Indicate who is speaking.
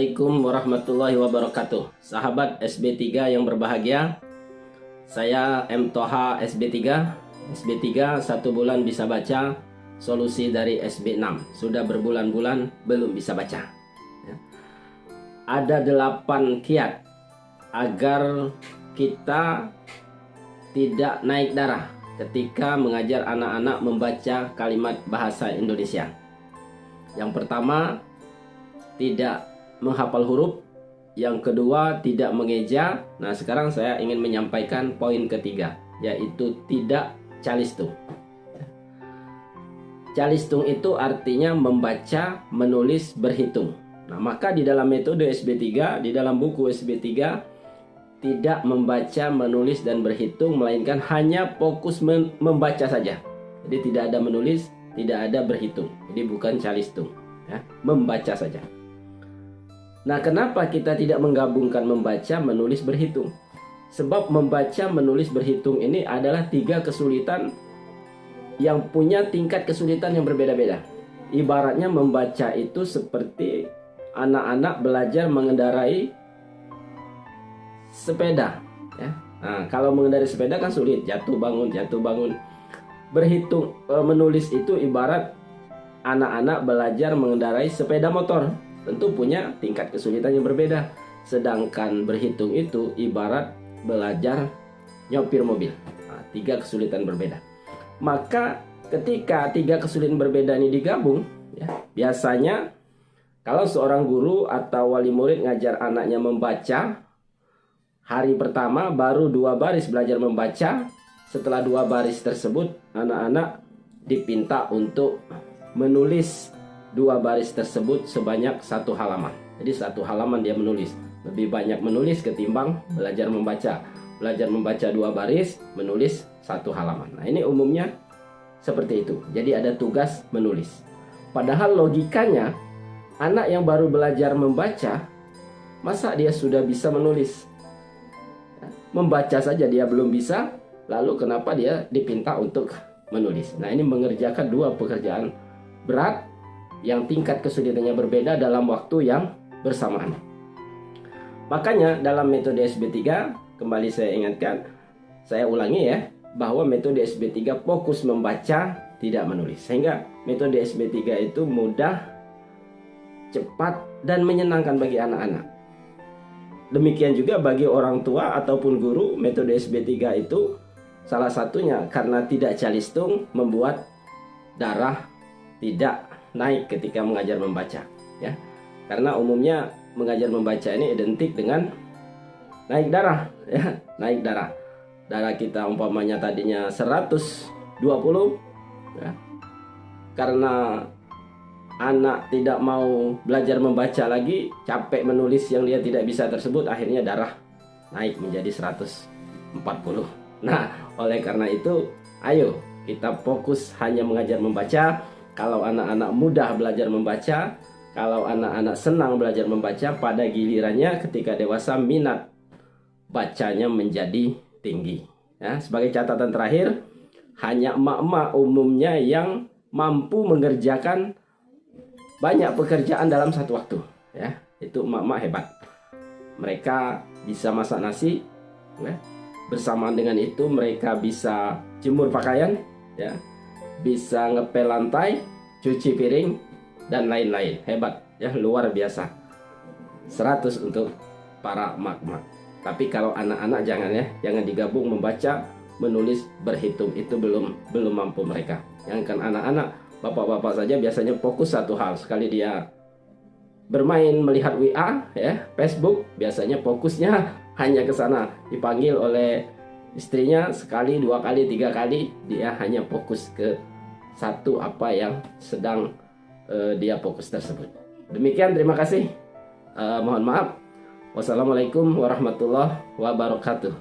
Speaker 1: Assalamualaikum warahmatullahi wabarakatuh. Sahabat SB3 yang berbahagia, saya M. Toha SB3. SB3 1 bulan bisa baca, solusi dari SB6. Sudah berbulan-bulan belum bisa baca. Ada 8 kiat agar kita tidak naik darah ketika mengajar anak-anak membaca kalimat bahasa Indonesia. Yang pertama, tidak menghafal huruf. Yang kedua, tidak mengeja. Nah, sekarang saya ingin menyampaikan poin ketiga, yaitu tidak calistung. Calistung itu artinya membaca, menulis, berhitung. Nah, maka di dalam metode SB3, di dalam buku SB3, tidak membaca, menulis, dan berhitung, melainkan hanya fokus membaca saja. Jadi tidak ada menulis, tidak ada berhitung. Jadi bukan calistung, ya, membaca saja. Nah, kenapa kita tidak menggabungkan membaca, menulis, berhitung? Sebab membaca, menulis, berhitung ini adalah 3 kesulitan yang punya tingkat kesulitan yang berbeda-beda. Ibaratnya membaca itu seperti anak-anak belajar mengendarai sepeda, ya. Nah, kalau mengendarai sepeda kan sulit, jatuh bangun, jatuh bangun. Berhitung, menulis itu ibarat anak-anak belajar mengendarai sepeda motor. Tentu punya tingkat kesulitan yang berbeda. Sedangkan berhitung itu ibarat belajar nyopir mobil. Nah, 3 kesulitan berbeda. Maka ketika 3 kesulitan berbeda ini digabung, ya, biasanya kalau seorang guru atau wali murid ngajar anaknya membaca, hari pertama baru 2 baris belajar membaca. Setelah 2 baris tersebut, anak-anak dipinta untuk menulis 2 baris tersebut sebanyak 1 halaman. Jadi 1 halaman dia menulis. Lebih banyak menulis ketimbang belajar membaca. Belajar membaca 2 baris, menulis 1 halaman. Nah, ini umumnya seperti itu. Jadi ada tugas menulis. Padahal logikanya, anak yang baru belajar membaca, masa dia sudah bisa menulis? Membaca saja dia belum bisa, lalu kenapa dia dipinta untuk menulis? Nah, ini mengerjakan 2 pekerjaan berat yang tingkat kesulitannya berbeda dalam waktu yang bersamaan. Makanya dalam metode SB3, kembali saya ingatkan, saya ulangi ya, bahwa metode SB3 fokus membaca, tidak menulis. Sehingga metode SB3 itu mudah, cepat, dan menyenangkan bagi anak-anak. Demikian juga bagi orang tua ataupun guru, metode SB3 itu salah satunya karena tidak calistung membuat darah tidak naik ketika mengajar membaca, ya. Karena umumnya mengajar membaca ini identik dengan naik darah, ya, naik darah. Darah kita umpamanya tadinya 120, ya. Karena anak tidak mau belajar membaca lagi, capek menulis yang dia tidak bisa tersebut, akhirnya darah naik menjadi 140. Nah, oleh karena itu, ayo kita fokus hanya mengajar membaca. Kalau anak-anak mudah belajar membaca, kalau anak-anak senang belajar membaca, pada gilirannya ketika dewasa minat bacanya menjadi tinggi. Ya, sebagai catatan terakhir, hanya emak-emak umumnya yang mampu mengerjakan banyak pekerjaan dalam satu waktu. Ya, itu emak-emak hebat. Mereka bisa masak nasi, ya. Bersamaan dengan itu mereka bisa jemur pakaian, ya, bisa ngepel lantai, cuci piring, dan lain-lain. Hebat, ya, luar biasa. 100 untuk para emak-emak. Tapi kalau anak-anak jangan, ya, jangan digabung membaca, menulis, berhitung, itu belum mampu mereka. Yang kan anak-anak, bapak-bapak saja biasanya fokus satu hal. Sekali dia bermain melihat WA, ya, Facebook, biasanya fokusnya hanya ke sana. Dipanggil oleh istrinya sekali, 2 kali, 3 kali, dia hanya fokus ke satu apa yang sedang dia fokus tersebut. Demikian, terima kasih. Mohon maaf. Wassalamualaikum warahmatullahi wabarakatuh.